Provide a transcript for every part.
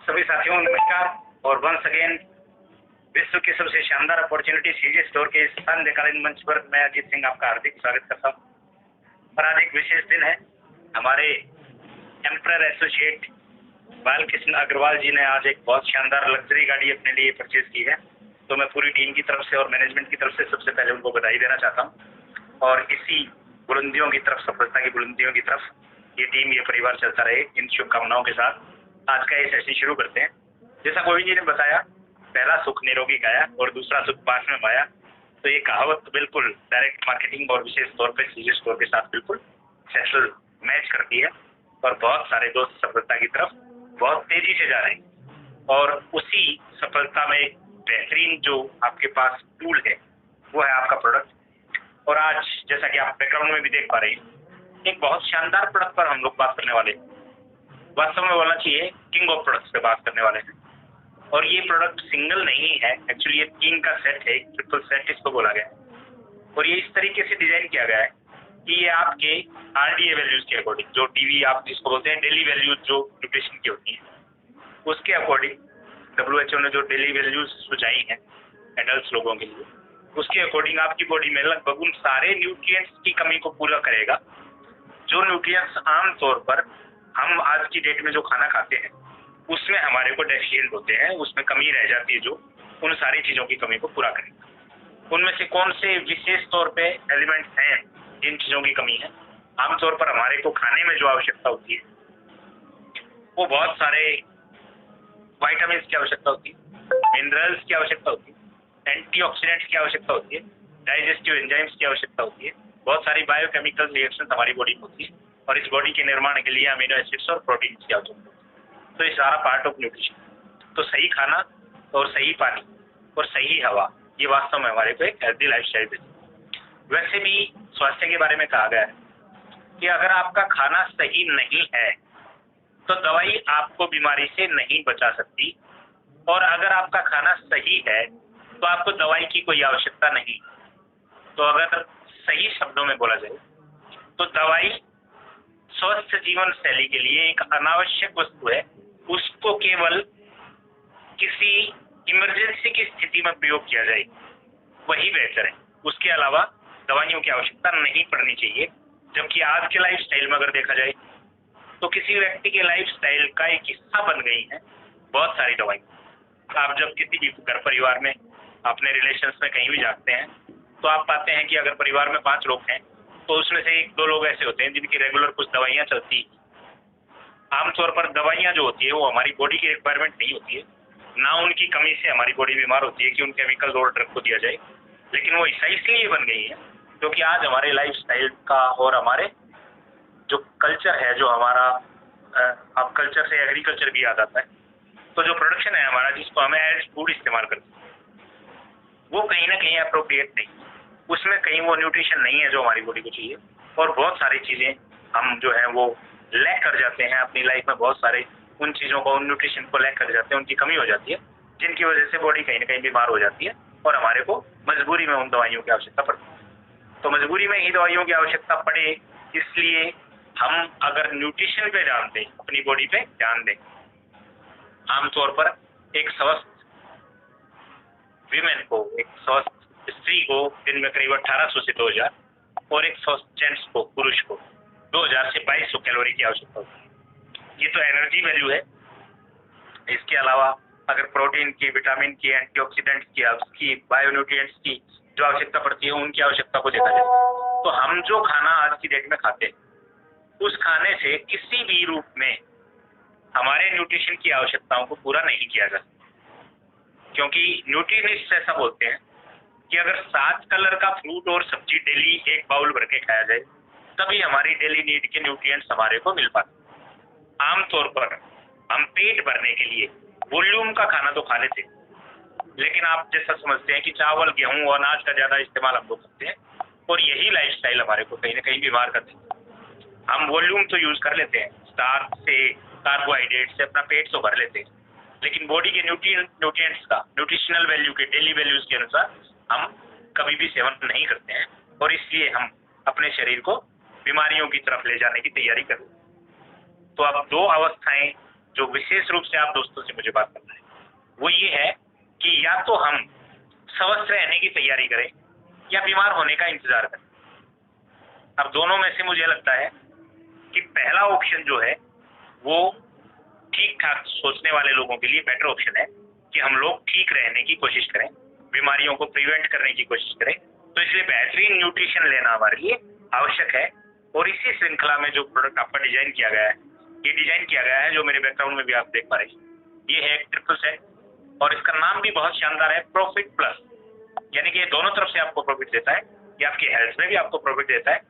सभी साथियों नमस्कार। और वंस अगेन विश्व की सबसे शानदार अपॉर्चुनिटी सीजी स्टोर के संध्याकालीन मंच पर मैं अजीत सिंह आपका हार्दिक स्वागत करता हूँ। और आज एक विशेष दिन है। हमारे एम्परर एसोसिएट बालकृष्ण अग्रवाल जी ने आज एक बहुत शानदार लग्जरी गाड़ी अपने लिए परचेज की है। तो मैं पूरी टीम की तरफ से और मैनेजमेंट की तरफ से सबसे पहले उनको बधाई देना चाहता हूँ। और इसी बुलंदियों की तरफ, सफलता की बुलंदियों की तरफ ये टीम, ये परिवार चलता रहे, इन शुभकामनाओं के साथ आज का ये सेशन शुरू करते हैं। जैसा गोविंद जी ने बताया, पहला सुख निरोगी काया और दूसरा सुख पास में पाया। तो ये कहावत बिल्कुल डायरेक्ट मार्केटिंग और विशेष तौर पर सीजी स्टोर के साथ बिल्कुल सेटल मैच करती है। और बहुत सारे दोस्त सफलता की तरफ बहुत तेजी से जा रहे हैं। और उसी सफलता में एक बेहतरीन जो आपके पास टूल है वो है आपका प्रोडक्ट। और आज जैसा कि आप बैकग्राउंड में भी देख पा रहे हैं, एक बहुत शानदार प्रोडक्ट पर हम लोग बात करने वाले हैं। वास्तव में बोलना चाहिए किंग ऑफ प्रोडक्ट्स पे बात करने वाले हैं। और ये प्रोडक्ट सिंगल नहीं है, एक्चुअली ये किंग का सेट है, ट्रिपल सेट इसको बोला गया है। और ये इस तरीके से डिजाइन किया गया है कि ये आपके RDA वैल्यूज के अकॉर्डिंग, जो DV आप जिसको बोलते हैं डेली वैल्यूज जो न्यूट्रिशन की होती है, उसके अकॉर्डिंग WHO ने जो डेली वैल्यूज सुझाई हैं एडल्ट लोगों के लिए, उसके अकॉर्डिंग आपकी बॉडी में लगभग उन सारे न्यूट्रिएंट्स की कमी को पूरा करेगा जो न्यूट्रिएंट्स आमतौर पर हम आज की डेट में जो खाना खाते हैं उसमें हमारे को डेफिशिएंट होते हैं, उसमें कमी रह जाती है, जो उन सारी चीज़ों की कमी को पूरा करेगा। उनमें से कौन से विशेष तौर पे एलिमेंट्स हैं जिन चीज़ों की कमी है? आमतौर पर हमारे को खाने में जो आवश्यकता होती है वो बहुत सारे वाइटामिन की आवश्यकता होती है, मिनरल्स की आवश्यकता होती है, एंटीऑक्सीडेंट्स की आवश्यकता होती है, डाइजेस्टिव एंजाइम्स की आवश्यकता होती है, बहुत सारी बायोकेमिकल रिएक्शन हमारी बॉडी में होती है। और इस बॉडी के निर्माण के लिए अमीनो एसिड्स और प्रोटीन की आवश्यकता होती है। तो ये सारा पार्ट ऑफ न्यूट्रिशन। तो सही खाना और सही पानी और सही हवा, ये वास्तव में हमारे को एक हेल्दी लाइफ स्टाइल देती है। वैसे भी स्वास्थ्य के बारे में कहा गया है कि अगर आपका खाना सही नहीं है तो दवाई आपको बीमारी से नहीं बचा सकती। और अगर आपका खाना सही है तो आपको दवाई की कोई आवश्यकता नहीं। तो अगर सही शब्दों में बोला जाए तो दवाई स्वस्थ जीवन शैली के लिए एक अनावश्यक वस्तु है। उसको केवल किसी इमरजेंसी की स्थिति में प्रयोग किया जाए वही बेहतर है। उसके अलावा दवाइयों की आवश्यकता नहीं पड़नी चाहिए। जबकि आज के लाइफ स्टाइल में अगर देखा जाए तो किसी व्यक्ति के लाइफ स्टाइल का एक हिस्सा बन गई है बहुत सारी दवाई। आप जब किसी भी घर परिवार में, अपने रिलेशंस में कहीं भी जाते हैं तो आप पाते हैं कि अगर परिवार में 5 लोग हैं तो उसमें से 1-2 लोग ऐसे होते हैं जिनकी रेगुलर कुछ दवाइयाँ चलती। आमतौर पर दवाइयाँ जो होती है वो हमारी बॉडी की रिक्वायरमेंट नहीं होती है, ना उनकी कमी से हमारी बॉडी बीमार होती है कि उन केमिकल और ड्रग को दिया जाए। लेकिन वो ऐसा इसलिए बन गई है क्योंकि आज हमारे लाइफ स्टाइल का और हमारे जो कल्चर है, जो हमारा अब कल्चर से एग्रीकल्चर भी याद आता है, तो जो प्रोडक्शन है हमारा जिसको हमें एज फूड इस्तेमाल करते हैं वो कहीं ना कहीं अप्रोप्रिएट नहीं, उसमें कहीं वो न्यूट्रिशन नहीं है जो हमारी बॉडी को चाहिए। और बहुत सारी चीज़ें हम जो है वो लैक कर जाते हैं अपनी लाइफ में, बहुत सारे उन चीज़ों को, उन न्यूट्रिशन को लैक कर जाते हैं, उनकी कमी हो जाती है, जिनकी वजह से बॉडी कहीं ना कहीं बीमार हो जाती है और हमारे को मजबूरी में उन दवाइयों की आवश्यकता पड़ती है। तो मजबूरी में ही दवाइयों की आवश्यकता पड़े, इसलिए हम अगर न्यूट्रिशन पे ध्यान दें, अपनी बॉडी पे ध्यान दें, आमतौर पर एक स्वस्थ वीमेन को, एक स्वस्थ स्त्री को दिन में करीब 1800 से 2000 और एक स्वस्थ जेंट्स को, पुरुष को 2000 से 2200 कैलोरी की आवश्यकता होती है। ये तो एनर्जी वैल्यू है। इसके अलावा अगर प्रोटीन की, विटामिन की, एंटीऑक्सीडेंट्स की, बायोन्यूट्रिएंट्स की जो आवश्यकता पड़ती है उनकी आवश्यकता को देखा जाए तो हम जो खाना आज की डेट में खाते हैं उस खाने से किसी भी रूप में हमारे न्यूट्रिशन की आवश्यकताओं को पूरा नहीं किया जा सकता। क्योंकि न्यूट्रिशनिस्ट ऐसा बोलते हैं कि अगर 7 कलर का फ्रूट और सब्जी डेली एक बाउल भर के खाया जाए तभी हमारी डेली नीड के न्यूट्रिएंट्स हमारे को मिल पाते। आमतौर पर हम पेट भरने के लिए वॉल्यूम का खाना तो खा लेते हैं, लेकिन आप जैसा समझते हैं कि चावल, गेहूं और अनाज का ज़्यादा इस्तेमाल हम लोग करते हैं और यही लाइफ स्टाइल हमारे को कहीं ना कहीं बीमार करते हैं। हम वॉल्यूम तो यूज़ कर लेते हैं, स्टार्च से, कार्बोहाइड्रेट से अपना पेट तो भर लेते हैं, लेकिन बॉडी के न्यूट्रिएंट्स का, न्यूट्रिशनल वैल्यू के, डेली वैल्यूज के अनुसार हम कभी भी सेवन नहीं करते हैं और इसलिए हम अपने शरीर को बीमारियों की तरफ ले जाने की तैयारी करते हैं। तो अब 2 अवस्थाएं जो विशेष रूप से आप दोस्तों से मुझे बात करना है वो ये है कि या तो हम स्वस्थ रहने की तैयारी करें या बीमार होने का इंतजार करें। अब दोनों में से मुझे लगता है कि पहला ऑप्शन जो है वो ठीक ठाक सोचने वाले लोगों के लिए बेटर ऑप्शन है कि हम लोग ठीक रहने की कोशिश करें, बीमारियों को प्रिवेंट करने की कोशिश करें। तो इसलिए बेहतरीन न्यूट्रिशन लेना हमारे लिए आवश्यक है। और इसी श्रृंखला में जो प्रोडक्ट आपका डिजाइन किया गया है, ये डिजाइन किया गया है जो मेरे बैकग्राउंड में भी आप देख पा रहे हैं, ये है एक ट्रिपल सेट और इसका नाम भी बहुत शानदार है, प्रॉफिट प्लस। यानी कि ये दोनों तरफ से आपको प्रॉफिट देता है, ये आपकी हेल्थ में भी आपको प्रॉफिट देता है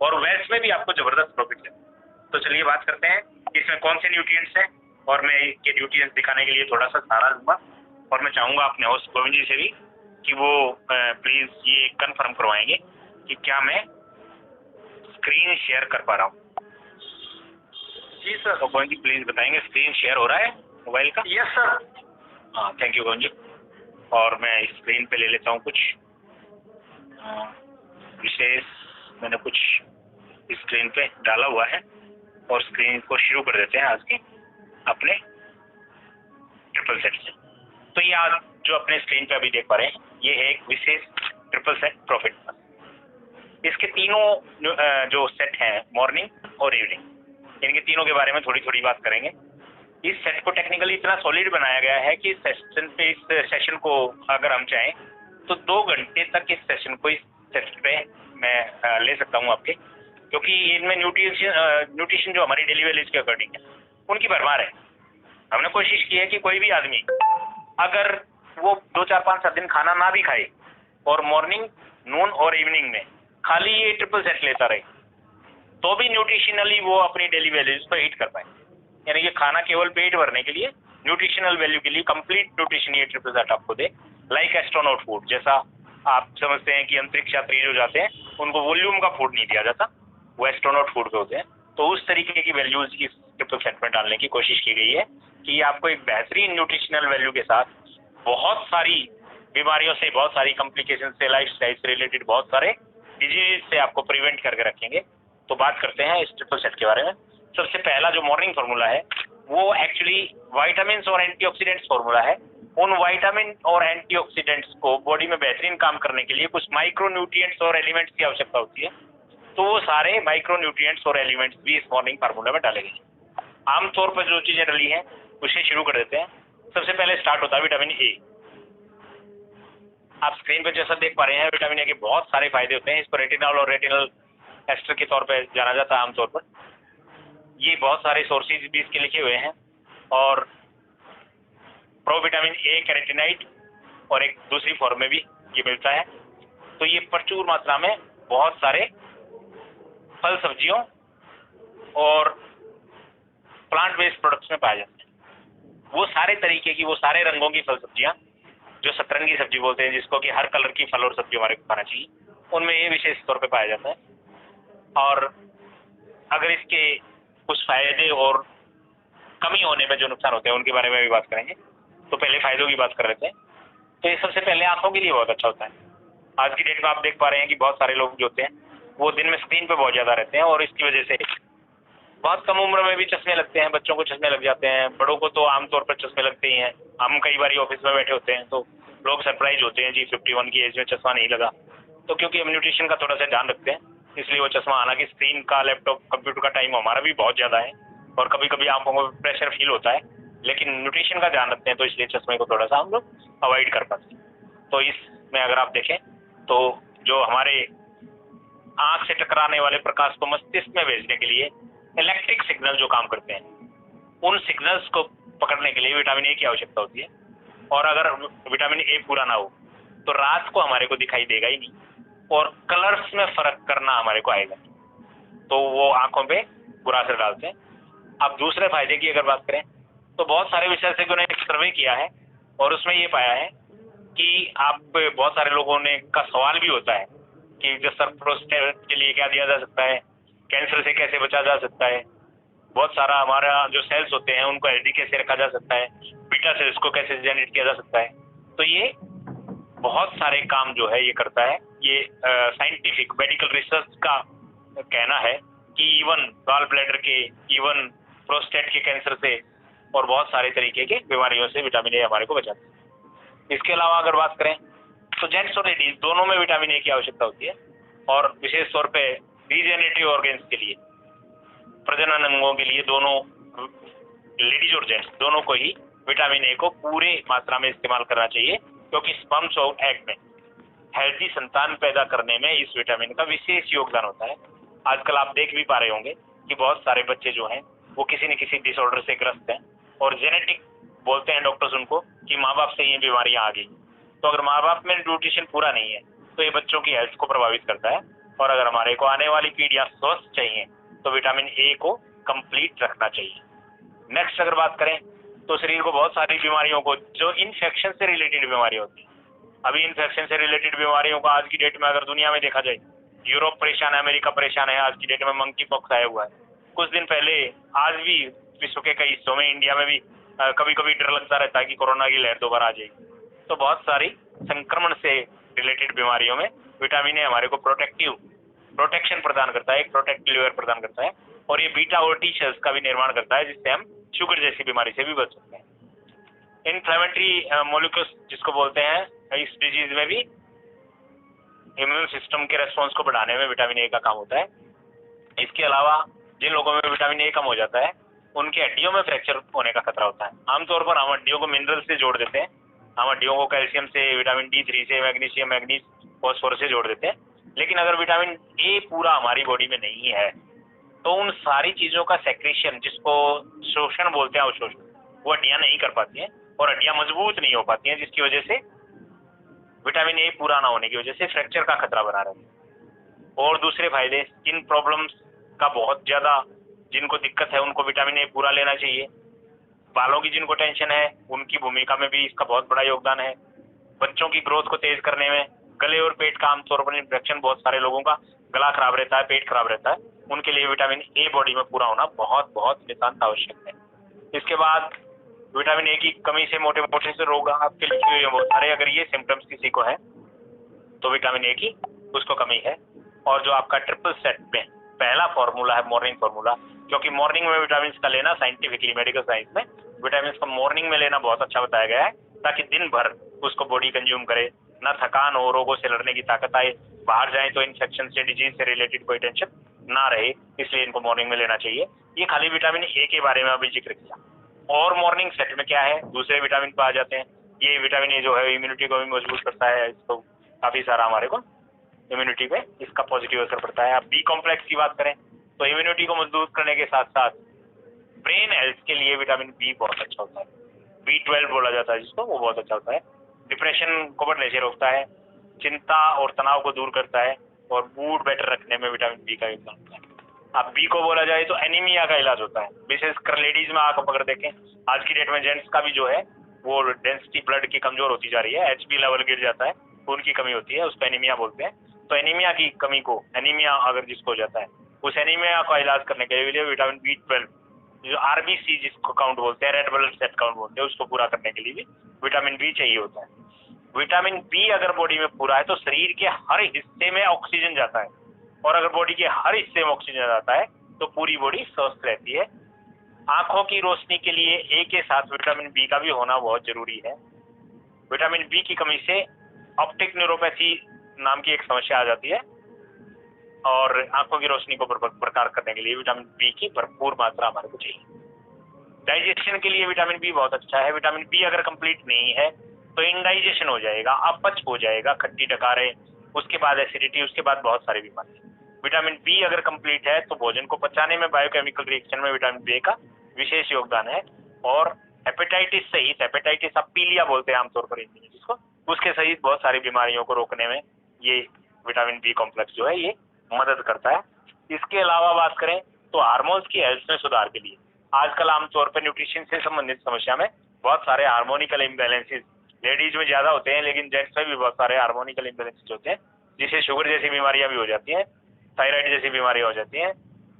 और वेल्थ में भी आपको जबरदस्त प्रॉफिट देता है। तो चलिए बात करते हैं कि इसमें कौन से न्यूट्रिएंट्स हैं और मैं इसके न्यूट्रिएंट्स दिखाने के लिए थोड़ा सा सहारा लूंगा और मैं चाहूंगा अपने होस्ट गोविंद जी से भी कि वो प्लीज ये कंफर्म करवाएंगे कि क्या मैं स्क्रीन शेयर कर पा रहा हूँ। जी सर। तो गोविंद जी प्लीज बताएंगे स्क्रीन शेयर हो रहा है मोबाइल का? Yes sir. हाँ थैंक यू गोविंद जी। और मैं स्क्रीन पे ले लेता हूँ कुछ विशेष, मैंने कुछ स्क्रीन पे डाला हुआ है और स्क्रीन को शुरू कर देते हैं आज के अपने ट्रिपल सेट से। तो ये आज जो अपने स्क्रीन पे अभी देख पा रहे हैं ये है एक विशेष ट्रिपल सेट प्रॉफिट प्लस। इसके तीनों जो सेट हैं मॉर्निंग और इवनिंग, इनके तीनों के बारे में थोड़ी थोड़ी बात करेंगे। इस सेट को टेक्निकली इतना सॉलिड बनाया गया है कि इस सेशन को अगर हम चाहें तो 2 घंटे तक इस सेशन को इस सेट पे मैं ले सकता हूँ आपके, क्योंकि इनमें न्यूट्रिशन जो हमारी डेली वैल्यूज के अकॉर्डिंग है उनकी भरमार है। हमने कोशिश की है कि कोई भी आदमी अगर वो 2, 4, 5, 7 दिन खाना ना भी खाए और मॉर्निंग, नून और इवनिंग में खाली ये ट्रिपल सेट लेता रहे तो भी न्यूट्रिशनली वो अपनी डेली वैल्यूज को हिट कर पाए। यानी कि खाना केवल पेट भरने के लिए, न्यूट्रिशनल वैल्यू के लिए कंप्लीट न्यूट्रिशन ये ट्रिपल सेट आपको दे। लाइक एस्ट्रोनॉट फूड, जैसा आप समझते हैं कि अंतरिक्ष यात्री जो जाते हैं उनको वॉल्यूम का फूड नहीं दिया जाता, वो एस्ट्रोनॉट फूड पे होते हैं। तो उस तरीके की वैल्यूज की ट्रिपल सेट में डालने की कोशिश की गई है कि आपको एक बेहतरीन न्यूट्रिशनल वैल्यू के साथ बहुत सारी बीमारियों से, बहुत सारी कॉम्प्लिकेशन से, लाइफ स्टाइल से रिलेटेड बहुत सारे डिजीज से आपको प्रिवेंट करके रखेंगे। तो बात करते हैं इस ट्रिपल सेट के बारे में। सबसे पहला जो मॉर्निंग फार्मूला है वो एक्चुअली विटामिन और एंटीऑक्सीडेंट्स फार्मूला है। उन विटामिन और एंटीऑक्सीडेंट्स को बॉडी में बेहतरीन काम करने के लिए कुछ माइक्रो न्यूट्रिएंट्स और एलिमेंट्स की आवश्यकता होती है। तो वो सारे माइक्रो न्यूट्रिएंट्स और एलिमेंट्स भी इस मॉर्निंग फार्मूला में डाले गए। आमतौर पर जो चीजें डली हैं उसे शुरू कर देते हैं। सबसे पहले स्टार्ट होता है विटामिन ए। आप स्क्रीन पर जैसा देख पा रहे हैं विटामिन ए के बहुत सारे फायदे होते हैं। इसको रेटिनॉल और रेटिनल एस्टर के तौर पर जाना जाता है आमतौर पर। ये बहुत सारे सोर्सेज भी इसके लिखे हुए हैं और प्रो विटामिन ए कैरोटीनॉइड और एक दूसरी फॉर्म में भी ये मिलता है। तो ये प्रचुर मात्रा में बहुत सारे फल सब्जियों और प्लांट बेस्ड प्रोडक्ट्स में पाए जाते हैं। वो सारे तरीके की, वो सारे रंगों की फल सब्जियां जो सतरंगी सब्जी बोलते हैं, जिसको कि हर कलर की फल और सब्जी हमारे को खाना चाहिए, उनमें ये विशेष तौर पे पाया जाता है। और अगर इसके कुछ फायदे और कमी होने में जो नुकसान होते हैं उनके बारे में भी बात करेंगे। तो पहले फायदों की बात कर लेते हैं। तो ये सबसे पहले आंखों के लिए बहुत अच्छा होता है। आज की डेट में आप देख पा रहे हैं कि बहुत सारे लोग जो होते हैं वो दिन में स्क्रीन पे बहुत ज़्यादा रहते हैं और इसकी वजह से बहुत कम उम्र में भी चश्मे लगते हैं। बच्चों को चश्मे लग जाते हैं, बड़ों को तो आमतौर पर चश्मे लगते ही हैं। हम कई बार ऑफिस में बैठे होते हैं तो लोग सरप्राइज होते हैं जी 51 की एज में चश्मा नहीं लगा। तो क्योंकि हम न्यूट्रिशन का थोड़ा सा ध्यान रखते हैं इसलिए वो चश्मा, हालांकि स्क्रीन का, लैपटॉप, कंप्यूटर का टाइम हमारा भी बहुत ज़्यादा है और कभी कभी आंखों में प्रेशर फील होता है, लेकिन न्यूट्रिशन का ध्यान रखते हैं तो इसलिए चश्मे को थोड़ा सा हम लोग अवॉइड कर पाते हैं। तो इसमें अगर आप देखें तो जो हमारे आंख से टकराने वाले प्रकाश को मस्तिष्क में भेजने के लिए इलेक्ट्रिक सिग्नल जो काम करते हैं, उन सिग्नल्स को पकड़ने के लिए विटामिन ए की आवश्यकता होती है। और अगर विटामिन ए पूरा ना हो तो रात को हमारे को दिखाई देगा ही नहीं और कलर्स में फर्क करना हमारे को आएगा, तो वो आंखों पे बुरा असर डालते हैं। अब दूसरे फायदे की अगर बात करें तो बहुत सारे विशेषज्ञों ने एक सर्वे किया है और उसमें ये पाया है कि आप, बहुत सारे लोगों ने का सवाल भी होता है कि जो सर प्रोस्टेट के लिए क्या दिया जा सकता है, कैंसर से कैसे बचा जा सकता है, बहुत सारा हमारा जो सेल्स होते हैं उनको हेल्दी कैसे रखा जा सकता है, बीटा सेल्स को कैसे जनरेट किया जा सकता है। तो ये बहुत सारे काम जो है ये करता है। ये साइंटिफिक मेडिकल रिसर्च का कहना है कि इवन गॉल ब्लैडर के, इवन प्रोस्टेट के कैंसर से और बहुत सारे तरीके के बीमारियों से विटामिन ए हमारे को बचाता है। इसके अलावा अगर बात करें तो जेंट्स और लेडीज दोनों में विटामिन ए की आवश्यकता होती है, और विशेष तौर पे रीजेनरेटिव ऑर्गन्स के लिए, प्रजनन अंगों के लिए, दोनों लेडीज और जेंट्स दोनों को ही विटामिन ए को पूरे मात्रा में इस्तेमाल करना चाहिए, क्योंकि स्पर्म्स और एग में हेल्दी संतान पैदा करने में इस विटामिन का विशेष योगदान होता है। आजकल आप देख भी पा रहे होंगे कि बहुत सारे बच्चे जो हैं वो किसी न किसी डिसऑर्डर से ग्रस्त हैं, और जेनेटिक बोलते हैं डॉक्टर्स उनको कि माँ बाप से ये बीमारियां आ गई। तो अगर माँ बाप में न्यूट्रिशन पूरा नहीं है तो ये बच्चों की हेल्थ को प्रभावित करता है, और अगर हमारे को आने वाली पीढ़ियां स्वस्थ चाहिए तो विटामिन ए को कंप्लीट रखना चाहिए। नेक्स्ट अगर बात करें तो शरीर को बहुत सारी बीमारियों को, जो इन्फेक्शन से रिलेटेड बीमारियां होती हैं, अभी इन्फेक्शन से रिलेटेड बीमारियों का आज की डेट में अगर दुनिया में देखा जाए, यूरोप परेशान है, अमेरिका परेशान है, आज की डेट में मंकी पॉक्स आया हुआ है। कुछ दिन पहले आज भी विश्व के कई हिस्सों में, इंडिया में भी कभी कभी डर लगता रहता है कि कोरोना की लहर दोबारा आ जाएगी। तो बहुत सारी संक्रमण से रिलेटेड बीमारियों में विटामिन ए हमारे को प्रोटेक्शन प्रदान करता है, एक प्रोटेक्टिव लेयर प्रदान करता है, और ये बीटा और टी सेल्स का भी निर्माण करता है, जिससे हम शुगर जैसी बीमारी से भी बच सकते हैं। इन्फ्लेमेटरी मॉलिक्यूल्स जिसको बोलते हैं, इस डिजीज में भी इम्यून सिस्टम के रेस्पॉन्स को बढ़ाने में विटामिन ए का काम होता है। इसके अलावा जिन लोगों में विटामिन ए कम हो जाता है उनकी हड्डियों में फ्रैक्चर होने का खतरा होता है। आमतौर पर हम हड्डियों को मिनरल से जोड़ देते हैं, हम हड्डियों को कैल्शियम से, विटामिन D3 से, मैग्नीशियम, मैग्नीज, फॉस्फोरस से जोड़ देते हैं, लेकिन अगर विटामिन ए पूरा हमारी बॉडी में नहीं है तो उन सारी चीजों का सेक्रेशन, जिसको शोषण बोलते हैं, अवशोषण, वो हड्डियां नहीं कर पाती हैं और हड्डियां मजबूत नहीं हो पाती हैं, जिसकी वजह से विटामिन ए पूरा ना होने की वजह से फ्रैक्चर का खतरा बना रहता है। और दूसरे फायदे, स्किन प्रॉब्लम्स का बहुत ज्यादा जिनको दिक्कत है उनको विटामिन ए पूरा लेना चाहिए। बालों की जिनको टेंशन है उनकी भूमिका में भी इसका बहुत बड़ा योगदान है। बच्चों की ग्रोथ को तेज करने में, गले और पेट का आमतौर पर इन्फेक्शन, बहुत सारे लोगों का गला खराब रहता है, पेट खराब रहता है, उनके लिए विटामिन ए बॉडी में पूरा होना बहुत बहुत नितांत आवश्यक है। इसके बाद विटामिन ए की कमी से मोटे मोटे से रोग आपके लिखे हुए बहुत सारे, अगर ये सिम्टम्स किसी को है तो विटामिन ए की उसको कमी है। और जो आपका ट्रिपल सेट में पहला फॉर्मूला है मॉर्निंग फॉर्मूला, क्योंकि मॉर्निंग में विटामिन का लेना साइंटिफिकली, मेडिकल साइंस में विटामिन का मॉर्निंग में लेना बहुत अच्छा बताया गया है, ताकि दिन भर उसको बॉडी कंज्यूम करे, ना थकान हो, रोगों से लड़ने की ताकत आए, बाहर जाए तो इन्फेक्शन से, डिजीज से रिलेटेड कोई टेंशन ना रहे, इसलिए इनको मॉर्निंग में लेना चाहिए। ये खाली विटामिन ए के बारे में अभी जिक्र किया। और मॉर्निंग सेट में क्या है, दूसरे विटामिन पे आ जाते हैं। ये विटामिन ए जो है इम्यूनिटी को भी मजबूत करता है, इसको काफी सारा हमारे को इम्यूनिटी पे इसका पॉजिटिव असर पड़ता है। अब बी कॉम्प्लेक्स की बात करें तो इम्यूनिटी को मजबूत करने के साथ साथ ब्रेन हेल्थ के लिए विटामिन बी बहुत अच्छा होता है। B12 बोला जाता है जिसको, वो बहुत अच्छा होता है। डिप्रेशन को बढ़ने से रोकता है, चिंता और तनाव को दूर करता है, और मूड बेटर रखने में विटामिन बी का योगदान होता है। अब बी को बोला जाए तो एनीमिया का इलाज होता है, विशेषकर लेडीज में। आप अगर देखें आज की डेट में जेंट्स का भी जो है वो डेंसिटी ब्लड की कमजोर होती जा रही है, HB लेवल गिर जाता है, खून की कमी होती है, उसको एनीमिया बोलते हैं। तो एनीमिया की कमी को, एनीमिया अगर जिसको हो जाता है, उस एनीमिया का इलाज करने के लिए विटामिन B12, जो RBC जिसको काउंट बोलते हैं, रेड ब्लड सेल काउंट बोलते हैं, उसको पूरा करने के लिए भी विटामिन बी चाहिए होता है। विटामिन बी अगर बॉडी में पूरा है तो शरीर के हर हिस्से में ऑक्सीजन जाता है, और अगर बॉडी के हर हिस्से में ऑक्सीजन जाता है तो पूरी बॉडी स्वस्थ रहती है। आंखों की रोशनी के लिए ए के साथ विटामिन बी का भी होना बहुत जरूरी है। विटामिन बी की कमी से ऑप्टिक न्यूरोपैथी नाम की एक समस्या आ जाती है, और आंखों की रोशनी को बरकरार करने के लिए विटामिन बी की भरपूर मात्रा हमारे को चाहिए। डाइजेशन के लिए विटामिन बी बहुत अच्छा है। विटामिन बी अगर कंप्लीट नहीं है तो इंडाइजेशन हो जाएगा, अपच हो जाएगा, खट्टी डकारे, उसके बाद एसिडिटी, उसके बाद बहुत सारी बीमारी। विटामिन बी अगर कंप्लीट है तो भोजन को पचाने में, बायोकेमिकल रिएक्शन में विटामिन बी का विशेष योगदान है। और हेपेटाइटिस सहित, हेपेटाइटिस आप पीलिया बोलते हैं आमतौर पर जिसको, उसके सहित बहुत सारी बीमारियों को रोकने में ये विटामिन बी कॉम्प्लेक्स जो है ये मदद करता है। इसके अलावा बात करें तो हार्मोन्स की हेल्थ में सुधार के लिए आजकल आमतौर पर न्यूट्रिशन से संबंधित समस्या में बहुत सारे हार्मोनिकल इम्बैलेंसेस लेडीज में ज्यादा होते हैं, लेकिन जेंट्स में भी बहुत सारे हार्मोनिकल इम्बैलेंसेस होते हैं, जिससे शुगर जैसी बीमारियां भी हो जाती हैं, थायराइड जैसी बीमारियां हो जाती हैं,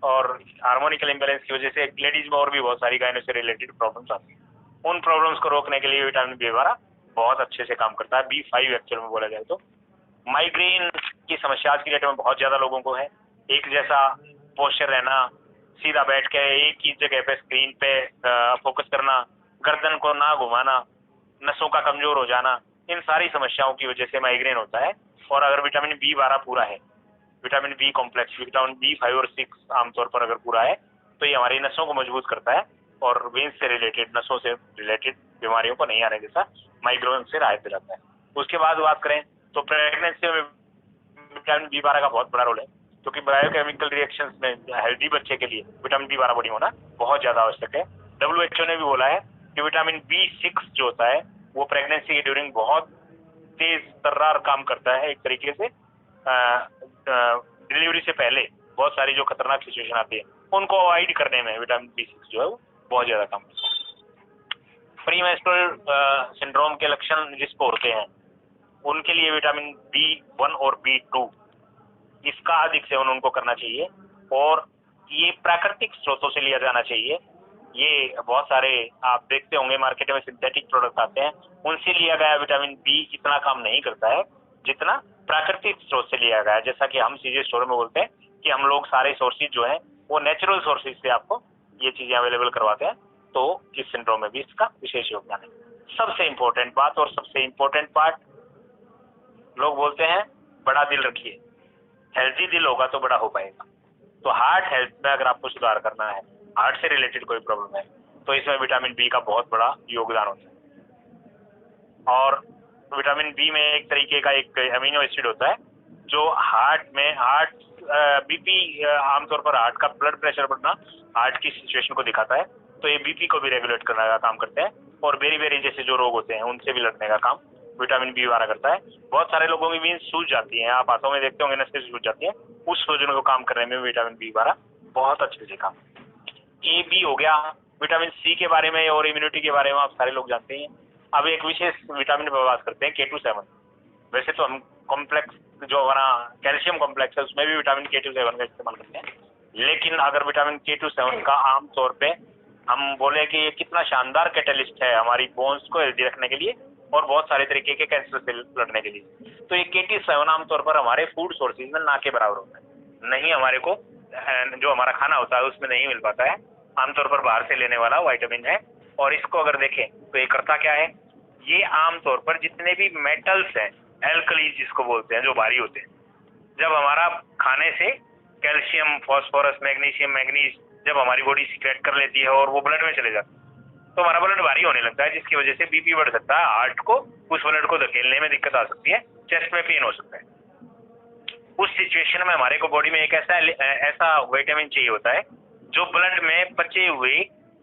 और हार्मोनिकल इम्बैलेंस की वजह से लेडीज में और भी बहुत सारी गायनों से रिलेटेड प्रॉब्लम्स आती हैं। उन प्रॉब्लम्स को रोकने के लिए विटामिन बी हमारा बहुत अच्छे से काम करता है। B5 एक्चुअल में बोला जाए तो माइग्रेन की समस्या आज की डेट में बहुत ज्यादा लोगों को है। एक जैसा पोस्चर रहना, सीधा बैठ के एक ही जगह पे स्क्रीन पे फोकस करना, गर्दन को ना घुमाना, नसों का कमजोर हो जाना, इन सारी समस्याओं की वजह से माइग्रेन होता है। और अगर विटामिन B12 पूरा है, vitamin B complex, vitamin B5 और 6 आमतौर पर अगर पूरा है, तो ये हमारी नसों को मजबूत करता है और वेन्स से रिलेटेड, नसों से रिलेटेड बीमारियों को नहीं आने देता, माइग्रेन से राहत दिलाता है। उसके बाद बात करें तो प्रेगनेंसी में विटामिन B12 का बहुत बड़ा रोल है, क्योंकि बायोकेमिकल रिएक्शंस में हेल्दी बच्चे के लिए विटामिन B12 बॉडी होना बहुत ज्यादा आवश्यक है। WHO ने भी बोला है कि विटामिन B6 जो होता है वो प्रेगनेंसी के ड्यूरिंग बहुत तेज तर्रार काम करता है। एक तरीके से डिलीवरी से पहले बहुत सारी जो खतरनाक सिचुएशन आती है उनको अवॉइड करने में विटामिन B6 जो है वो बहुत ज्यादा काम करता है। प्रीमेंस्ट्रुअल सिंड्रोम के लक्षण जिसको होते हैं उनके लिए विटामिन B1 और B2 इसका अधिक सेवन उनको करना चाहिए, और ये प्राकृतिक स्रोतों से लिया जाना चाहिए। ये बहुत सारे आप देखते होंगे मार्केट में सिंथेटिक प्रोडक्ट आते हैं, उनसे लिया गया विटामिन बी इतना काम नहीं करता है जितना प्राकृतिक स्रोत से लिया गया है। जैसा कि हम सीजे स्टोर में बोलते हैं कि हम लोग सारे सोर्सेज जो हैं वो नेचुरल सोर्सेज से आपको ये चीजें अवेलेबल करवाते हैं, तो इस सिंड्रोम में भी इसका विशेष योगदान है। सबसे इम्पोर्टेंट बात और सबसे इम्पोर्टेंट पार्ट, लोग बोलते हैं बड़ा दिल रखिए, हेल्दी दिल होगा तो बड़ा हो पाएगा। तो हार्ट हेल्थ में अगर आपको सुधार करना है, हार्ट से रिलेटेड कोई प्रॉब्लम है, तो इसमें विटामिन बी का बहुत बड़ा योगदान होता है। और विटामिन बी में एक तरीके का एक अमीनो एसिड होता है जो हार्ट में बीपी, आमतौर पर हार्ट का ब्लड प्रेशर बढ़ना हार्ट की सिचुएशन को दिखाता है, तो ये बीपी को भी रेगुलेट करने का काम करते हैं। और बेरी जैसे जो रोग होते हैं उनसे भी लड़ने का काम विटामिन B12 करता है। बहुत सारे लोगों की वीन्स सूज जाती हैं, आप हाथों में देखते होंगे नसें सूज जाती हैं, उस सूजन को काम करने में विटामिन B12 बहुत अच्छे से काम। ए बी हो गया, विटामिन सी के बारे में और इम्यूनिटी के बारे में आप सारे लोग जानते हैं। अब एक विशेष विटामिन पर बात करते हैं, K27। वैसे तो हम कॉम्प्लेक्स जो हमारा कैल्शियम कॉम्प्लेक्स है उसमें भी विटामिन K27 का इस्तेमाल करते हैं, लेकिन अगर विटामिन K27 का आमतौर पे हम बोले कि ये कितना शानदार कैटलिस्ट है हमारी बोन्स को हेल्दी रखने के लिए और बहुत सारे तरीके के कैंसर से लड़ने के लिए, तो ये K27 आमतौर पर हमारे फूड सोर्सेज में ना के बराबर होता है। नहीं, हमारे को जो हमारा खाना होता है उसमें नहीं मिल पाता है, आमतौर पर बाहर से लेने वाला विटामिन है। और इसको अगर देखें तो ये करता क्या है, ये आमतौर पर जितने भी मेटल्स हैं, एल्कलीज जिसको बोलते हैं, जो भारी होते हैं, जब हमारा खाने से कैल्शियम, फास्फोरस, मैग्नीशियम, मैग्नीज जब हमारी बॉडी सीक्रेट कर लेती है और वो ब्लड में चले जाते हैं, तो हमारा ब्लड भारी होने लगता है, जिसकी वजह से बीपी बढ़ सकता है, हार्ट को उस ब्लड को धकेलने में दिक्कत आ सकती है, चेस्ट में पेन हो सकता है। उस सिचुएशन में हमारे को बॉडी में एक ऐसा विटामिन चाहिए होता है जो ब्लड में बचे हुए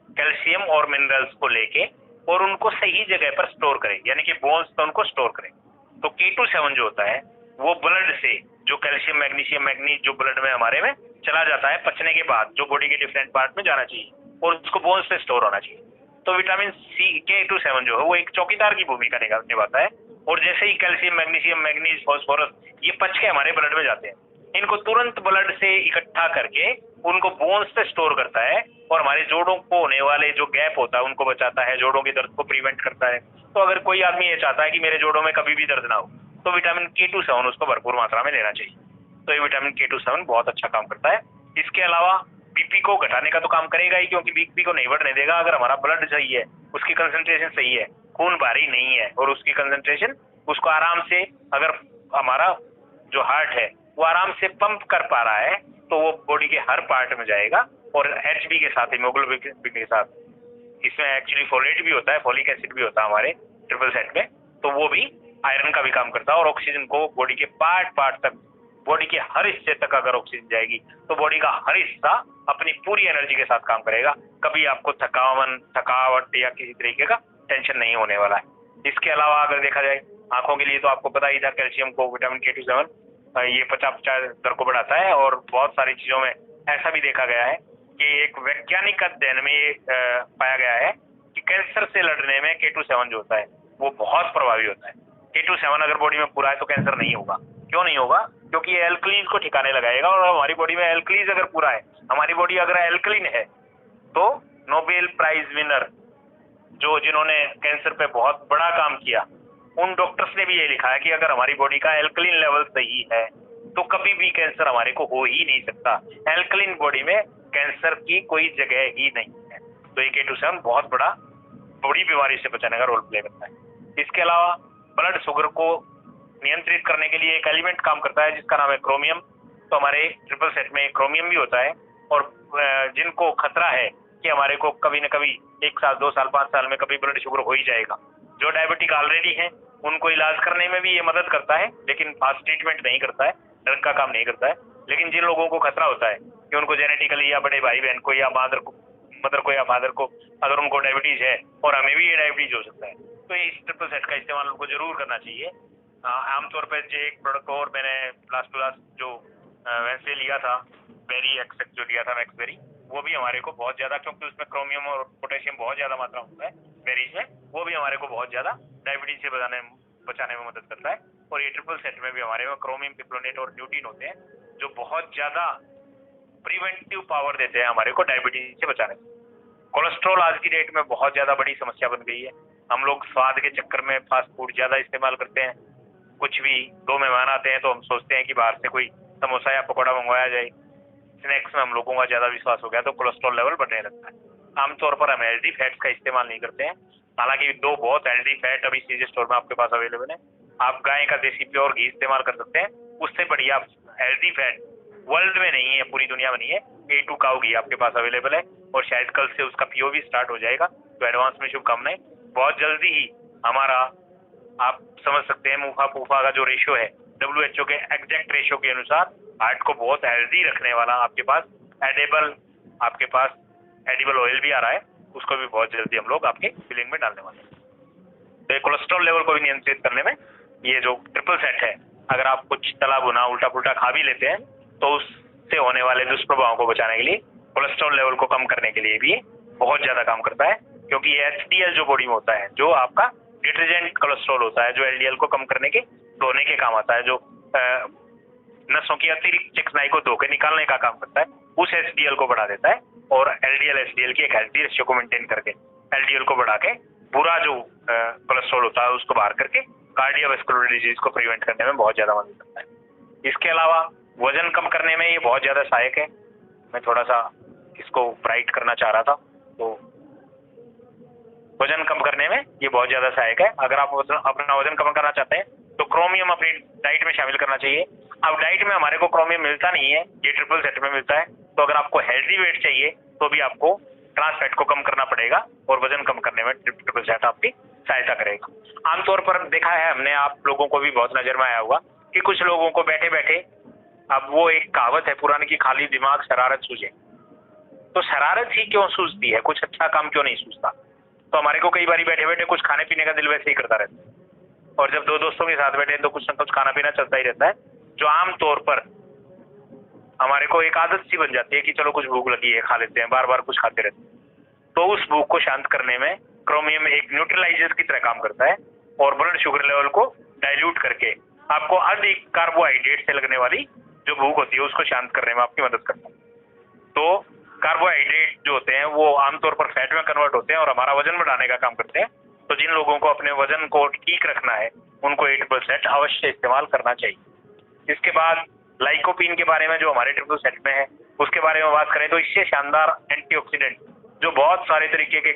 कैल्शियम और मिनरल्स को लेके और उनको सही जगह पर स्टोर करे, यानी कि बोन्स पर उनको स्टोर करे। तो K27 जो होता है वो ब्लड से जो कैल्शियम, मैग्नीशियम, मैग्नीज जो ब्लड में हमारे में चला जाता है पचने के बाद, जो बॉडी के डिफरेंट पार्ट में जाना चाहिए और उसको बोन्स पे स्टोर होना चाहिए। तो विटामिन K27 जो है वो एक चौकीदार की भूमिका निभाता है, और जैसे ही कैल्शियम, मैग्नीशियम, मैग्नीज, फास्फोरस ये पच के हमारे ब्लड में जाते हैं, इनको तुरंत ब्लड से इकट्ठा करके उनको बोन्स पे स्टोर करता है और हमारे जोड़ों को होने वाले जो गैप होता है उनको बचाता है, जोड़ों के दर्द को प्रिवेंट करता है। तो अगर कोई आदमी ये चाहता है कि मेरे जोड़ों में कभी भी दर्द ना हो, तो विटामिन K27 उसको भरपूर मात्रा में लेना चाहिए। तो ये विटामिन K27 बहुत अच्छा काम करता है। इसके अलावा बीपी को घटाने का तो काम करेगा ही, क्योंकि बीपी को नहीं बढ़ने देगा। अगर हमारा ब्लड सही है, उसकी कंसंट्रेशन सही है, खून भारी नहीं है और उसकी कंसंट्रेशन उसको आराम से, अगर हमारा जो हार्ट है वो आराम से पंप कर पा रहा है, तो वो बॉडी के हर पार्ट में जाएगा। और HB के साथ, हीमोग्लोबिन के साथ, इसमें एक्चुअली फोलेट भी होता है, फोलिक एसिड भी होता है हमारे ट्रिपल सेट में, तो वो भी आयरन का भी काम करता है और ऑक्सीजन को बॉडी के पार्ट तक, बॉडी के हर हिस्से तक अगर ऑक्सीजन जाएगी तो बॉडी का हर हिस्सा अपनी पूरी एनर्जी के साथ काम करेगा। कभी आपको थकावट या किसी तरीके का टेंशन नहीं होने वाला है। इसके अलावा अगर देखा जाए आंखों के लिए, तो आपको पता ही था कैल्शियम को विटामिन K27 ये 50 दर को बढ़ाता है। और बहुत सारी चीजों में ऐसा भी देखा गया है कि एक वैज्ञानिक अध्ययन में ये पाया गया है कि कैंसर से लड़ने में K27 जो होता है वो बहुत प्रभावी होता है। K27 अगर बॉडी में पूरा है तो कैंसर नहीं होगा। क्यों नहीं होगा? क्योंकि ये एल्कलीज को ठिकाने लगाएगा, और हमारी बॉडी में एल्कलीज अगर पूरा है, हमारी बॉडी अगर एल्कलीन है, तो नोबेल प्राइज विनर जिन्होंने कैंसर पे बहुत बड़ा काम किया, उन डॉक्टर्स ने भी ये लिखा है कि अगर हमारी बॉडी का एल्कलीन लेवल सही है तो कभी भी कैंसर हमारे को हो ही नहीं सकता। एल्कलिन बॉडी में कैंसर की कोई जगह ही नहीं है। तो ये K27 बहुत बड़ी बीमारी से बचाने का रोल प्ले करता है। इसके अलावा ब्लड शुगर को नियंत्रित करने के लिए एक एलिमेंट काम करता है जिसका नाम है क्रोमियम। तो हमारे ट्रिपल सेट में क्रोमियम भी होता है, और जिनको खतरा है कि हमारे को कभी न कभी 1 साल 2 साल 5 साल में कभी ब्लड शुगर हो ही जाएगा, जो डायबिटिक ऑलरेडी है उनको इलाज करने में भी ये मदद करता है, लेकिन फास्ट ट्रीटमेंट नहीं करता है, ड्रग का काम नहीं करता है। लेकिन जिन लोगों को खतरा होता है कि उनको जेनेटिकली या बड़े भाई बहन को या मदर को या फादर को अगर उनको डायबिटीज है और हमें भी ये डायबिटीज हो सकता है, तो इस ट्रिपल सेट का इस्तेमाल उनको जरूर करना चाहिए। आमतौर पर जो एक प्रोडक्ट और मैंने लास्ट टू लास्ट जो वैसे लिया था, बेरी एक्सेक्ट जो लिया था मैक्सबेरी, वो भी हमारे को बहुत ज्यादा, क्योंकि उसमें क्रोमियम और पोटेशियम बहुत ज्यादा मात्रा होता है बेरीज में, वो भी हमारे को बहुत ज्यादा डायबिटीज से बचाने में मदद करता है। और ये ट्रिपल सेट में भी हमारे में क्रोमियम, पिप्रोनेट और ल्यूटीन होते हैं जो बहुत ज्यादा प्रिवेंटिव पावर देते हैं हमारे को डायबिटीज से बचाने में। कोलेस्ट्रॉल आज की डेट में बहुत ज्यादा बड़ी समस्या बन गई है। हम लोग स्वाद के चक्कर में फास्ट फूड ज्यादा इस्तेमाल करते हैं। कुछ भी 2 मेहमान आते हैं तो हम सोचते हैं कि बाहर से कोई समोसा या पकौड़ा मंगवाया जाए। स्नैक्स में हम लोगों का ज्यादा विश्वास हो गया तो कोलेस्ट्रॉल लेवल बढ़ने लगता है। आमतौर पर हम हेल्दी फैट्स का इस्तेमाल नहीं करते हैं। हालांकि 2 बहुत हेल्दी फैट अभी सीजे स्टोर में आपके पास अवेलेबल है। आप गाय का देसी प्योर घी इस्तेमाल कर सकते हैं, उससे बढ़िया हेल्दी फैट वर्ल्ड में नहीं है, पूरी दुनिया में नहीं है। A2 काऊ घी आपके पास अवेलेबल है, और शायद कल से उसका PO भी स्टार्ट हो जाएगा। तो एडवांस में शुभकामनाएं। बहुत जल्दी ही हमारा, आप समझ सकते हैं, मुफा पूफा का जो रेशियो है WHO के एग्जैक्ट रेशियो के अनुसार हार्ट को बहुत हेल्दी रखने वाला आपके पास एडिबल ऑयल भी आ रहा है, उसको भी बहुत जल्दी हम लोग आपके फिलिंग में डालने वाले हैं। तो कोलेस्ट्रॉल लेवल को भी नियंत्रित करने में ये जो ट्रिपल सेट है, अगर आप कुछ तला भुना उल्टा पुल्टा खा भी लेते हैं तो उससे होने वाले दुष्प्रभावों को बचाने के लिए, कोलेस्ट्रॉल लेवल को कम करने के लिए भी बहुत ज्यादा काम करता है। क्योंकि ये HDL जो बॉडी में होता है, जो आपका डिटर्जेंट कोलेस्ट्रॉल होता है, जो LDL को कम करने के, धोने के काम आता है, जो नसों की अतिरिक्त चिकनाई को धो के निकालने का काम करता है, उस HDL को बढ़ा देता है। और LDL HDL की एक हेल्दी रेशियो को मेंटेन करके LDL को बढ़ा के बुरा जो कोलेस्ट्रॉल होता है उसको बाहर करके कार्डियोवैस्कुलर डिजीज को प्रिवेंट करने में बहुत ज्यादा मदद करता है। इसके अलावा वजन कम करने में ये बहुत ज्यादा सहायक है। मैं थोड़ा सा इसको ब्राइट करना चाह रहा था, तो वजन कम करने में ये बहुत ज्यादा सहायक है। अगर आप अपना वजन कम करना चाहते हैं तो क्रोमियम अपनी डाइट में शामिल करना चाहिए। अब डाइट में हमारे को क्रोमियम मिलता नहीं है, ये ट्रिपल सेट में मिलता है। तो अगर आपको हेल्दी वेट चाहिए तो भी आपको ट्रांस फैट को कम करना पड़ेगा, और वजन कम करने में ट्रिपल सेट आपकी सहायता करेगा। आमतौर पर देखा है हमने, आप लोगों को भी बहुत नजर में आया होगा कि कुछ लोगों को बैठे बैठे, अब वो एक कहावत है पुरानी की, खाली दिमाग शरारत सूझे। तो शरारत ही क्यों सूझती है, कुछ अच्छा काम क्यों नहीं सूझता? तो हमारे को कई बार बैठे बैठे कुछ खाने पीने का दिल वैसे ही करता रहता है, और जब 2 दोस्तों के साथ बैठे तो कुछ ना कुछ खाना पीना चलता ही रहता है, जो आमतौर पर हमारे को एक आदत सी बन जाती है कि चलो कुछ भूख लगी है, खा लेते हैं, बार बार कुछ खाते रहते हैं। तो उस भूख को शांत करने में क्रोमियम एक न्यूट्रलाइजर की तरह काम करता है, और ब्लड शुगर लेवल को डाइल्यूट करके आपको अधिक कार्बोहाइड्रेट से लगने वाली जो भूख होती है उसको शांत करने में आपकी मदद करता है। तो कार्बोहाइड्रेट जो होते हैं वो आमतौर पर फैट में कन्वर्ट होते हैं और हमारा वजन बढ़ाने का काम करते हैं। तो जिन लोगों को अपने वजन को ठीक रखना है उनको ये ट्रिपल सेट अवश्य इस्तेमाल करना चाहिए। इसके बाद लाइकोपीन के बारे में, जो हमारे ट्रिपल सेट में है, उसके बारे में बात करें तो इससे शानदार एंटीऑक्सीडेंट जो बहुत सारे तरीके के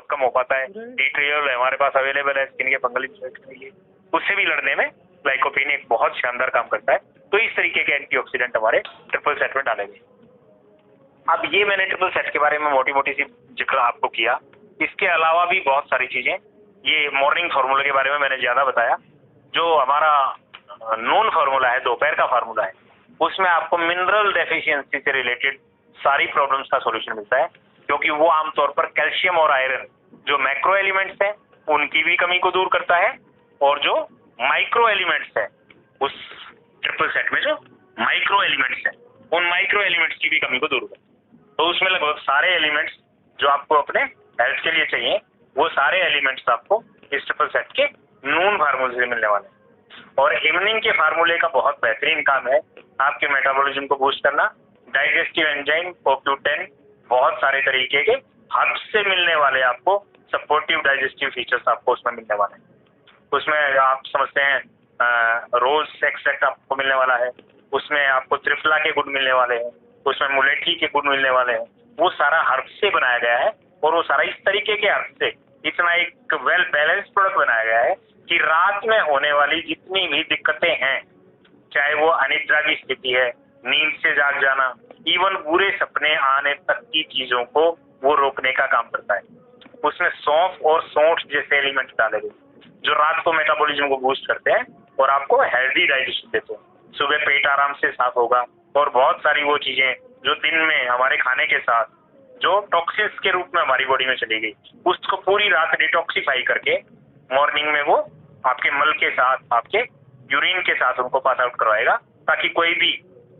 कम हो पाता है, टी ट्रियोल हमारे पास अवेलेबल है स्किन के फंगल इन्फेक्शन के लिए, उससे भी लड़ने में लाइकोपीन एक बहुत शानदार काम करता है। तो इस तरीके के एंटीऑक्सीडेंट हमारे ट्रिपल सेट में डाले गए। अब ये मैंने ट्रिपल सेट के बारे में मोटी मोटी सी जिक्र आपको किया। इसके अलावा भी बहुत सारी चीजें, ये मॉर्निंग फार्मूला के बारे में मैंने ज्यादा बताया। जो हमारा नून फार्मूला है, दोपहर का फार्मूला है, उसमें आपको मिनरल डेफिशिएंसी से रिलेटेड सारी प्रॉब्लम्स का सॉल्यूशन मिलता है, क्योंकि वो आमतौर पर कैल्शियम और आयरन जो मैक्रो एलिमेंट्स हैं उनकी भी कमी को दूर करता है, और जो माइक्रो एलिमेंट्स है उस ट्रिपल सेट में, जो माइक्रो एलिमेंट्स है उन माइक्रो एलिमेंट्स की भी कमी को दूर करता है। तो उसमें लगभग सारे एलिमेंट्स जो आपको अपने हेल्थ के लिए चाहिए, वो सारे एलिमेंट्स आपको इस ट्रिपल सेट के नून फार्मूले से मिलने वाले हैं। और इवनिंग के फार्मूले का बहुत बेहतरीन काम है आपके मेटाबॉलिज्म को बूस्ट करना। डाइजेस्टिव एंजाइम CoQ10, बहुत सारे तरीके के हर्ब्स से मिलने वाले आपको सपोर्टिव डाइजेस्टिव फीचर्स आपको उसमें मिलने वाले हैं। उसमें आप समझते हैं रोज एक्सट्रैक्ट आपको मिलने वाला है, उसमें आपको त्रिफला के गुण मिलने वाले हैं, उसमें मुलेठी के गुण मिलने वाले हैं। वो सारा हर्ब से बनाया गया है और वो सारा इस तरीके के हर्ब से इतना एक वेल बैलेंस प्रोडक्ट बनाया गया है कि रात में होने वाली जितनी भी दिक्कतें हैं, चाहे वो अनिद्रा की स्थिति है, नींद से जाग जाना, इवन बुरे सपने आने तक की चीजों को वो रोकने का काम करता है। उसमें सौंफ और सौंठ जैसे एलिमेंट डाले गए जो रात को मेटाबॉलिज्म को बूस्ट करते हैं और आपको हेल्दी डाइजेशन देते हैं। सुबह पेट आराम से साफ होगा और बहुत सारी वो चीजें जो दिन में हमारे खाने के साथ जो टॉक्सिन्स के रूप में हमारी बॉडी में चली गई, उसको पूरी रात डिटॉक्सिफाई करके मॉर्निंग में वो आपके मल के साथ, आपके यूरिन के साथ उनको पास आउट करवाएगा, ताकि कोई भी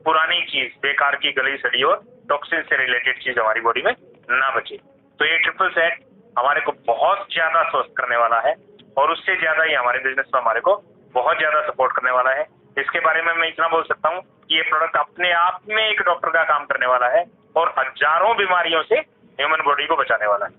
पुरानी चीज, बेकार की गली सड़ी और टॉक्सिन से रिलेटेड चीज हमारी बॉडी में ना बचे। तो ये ट्रिपल सेट हमारे को बहुत ज्यादा स्वस्थ करने वाला है और उससे ज्यादा ही हमारे बिजनेस में हमारे को बहुत ज्यादा सपोर्ट करने वाला है। इसके बारे में मैं इतना बोल सकता हूँ कि ये प्रोडक्ट अपने आप में एक डॉक्टर का काम करने वाला है और हजारों बीमारियों से ह्यूमन बॉडी को बचाने वाला है।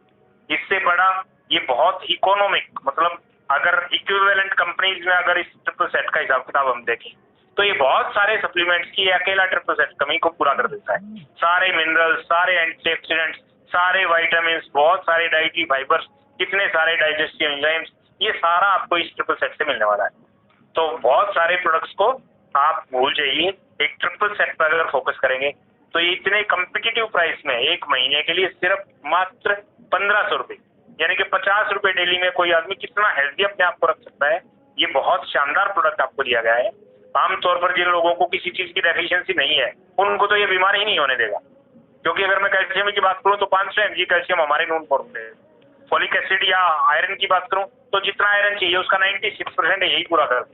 इससे बड़ा ये बहुत इकोनॉमिक, मतलब अगर इक्विवेलेंट कंपनीज में अगर इस ट्रिपल सेट का हिसाब किताब हम देखें तो ये बहुत सारे सप्लीमेंट्स की अकेला ट्रिपल सेट कमी को पूरा कर देता है। सारे मिनरल्स, सारे एंटीऑक्सीडेंट्स, सारे विटामिन, बहुत सारे डाइटरी फाइबर्स, कितने सारे डाइजेस्टिव एंजाइम्स, ये सारा आपको इस ट्रिपल सेट से मिलने वाला है। तो बहुत सारे प्रोडक्ट्स को आप भूल जाइए, एक ट्रिपल सेट पर अगर फोकस करेंगे तो ये इतने कम्पिटिटिव प्राइस में एक महीने के लिए सिर्फ मात्र 1500 रुपये, यानी कि 50 रुपये डेली में कोई आदमी कितना हेल्दी अपने आप को रख सकता है। ये बहुत शानदार प्रोडक्ट आपको दिया गया है। आमतौर पर जिन लोगों को किसी चीज की डेफिशिएंसी नहीं है उनको तो ये बीमारी ही नहीं होने देगा, क्योंकि अगर मैं कैल्शियम की बात करूं तो 500 mg कैल्शियम हमारे नून फॉर्म में है। फॉलिक एसिड या आयरन की बात करूं तो जितना आयरन चाहिए उसका 96% यही पूरा कर।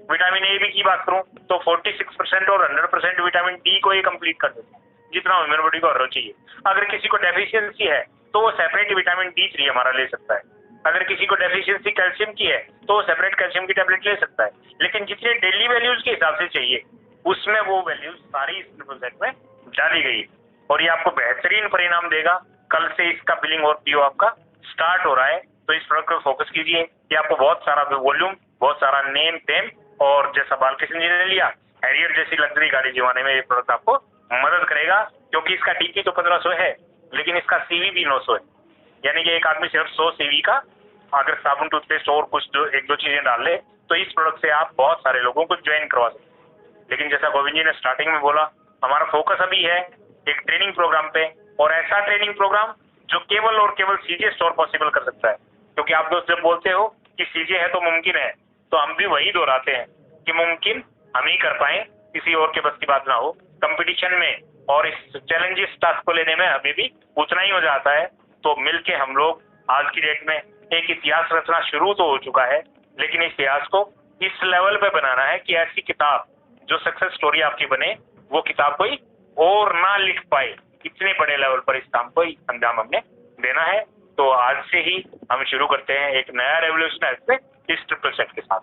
विटामिन ए बी की बात करूं तो 46% और 100% विटामिन डी को ये कंप्लीट कर देता है, जितना ह्यूमन बॉडी को हर चाहिए। अगर किसी को डेफिशिएंसी है तो वो सेपरेट विटामिन D3 हमारा ले सकता है। अगर किसी को डेफिशिएंसी कैल्शियम की है तो वो सेपरेट कैल्शियम की टैबलेट ले सकता है। लेकिन जितने डेली वैल्यूज के हिसाब से चाहिए उसमें वो वैल्यूज सारी इस ट्रिपल सेट में डाली गई और ये आपको बेहतरीन परिणाम देगा। कल से इसका बिलिंग और पीओ आपका स्टार्ट हो रहा है, तो इस प्रोडक्ट पर फोकस कीजिए। ये आपको बहुत सारा वॉल्यूम, बहुत सारा नेम टेम, और जैसा बालकृष्ण जी ने लिया हैरियर जैसी लग्जरी गाड़ी जिवाने में ये प्रोडक्ट आपको मदद करेगा, क्योंकि इसका टीपी तो 1500 है लेकिन इसका सीवी भी 900 है। यानी कि एक आदमी सिर्फ 100 सीवी का अगर साबुन, टूथपेस्ट और कुछ एक दो चीजें डाल ले तो इस प्रोडक्ट से आप बहुत सारे लोगों को ज्वाइन करवा सकते हैं। लेकिन जैसा गोविंद जी ने स्टार्टिंग में बोला, हमारा फोकस अभी है एक ट्रेनिंग प्रोग्राम पे, और ऐसा ट्रेनिंग प्रोग्राम जो केवल और केवल सीजे स्टोर पॉसिबल कर सकता है। क्योंकि आप दोस्त जब बोलते हो कि सीजे है तो मुमकिन है, तो हम भी वही दोहराते हैं कि मुमकिन हम ही कर पाए, किसी और के बस की बात ना हो। कंपटीशन में और इस चैलेंजेस टास्क को लेने में अभी भी उतना ही मजा आता है। तो मिलके हम लोग आज की डेट में एक इतिहास रचना शुरू तो हो चुका है, लेकिन इस इतिहास को इस लेवल पे बनाना है कि ऐसी किताब जो सक्सेस स्टोरी आपकी बने, वो किताब कोई और ना लिख पाए। इतने बड़े लेवल पर इस काम को अंजाम हमने देना है। तो आज से ही हम शुरू करते हैं एक नया रेवोल्यूशन इस ट्रिपल सेट के साथ।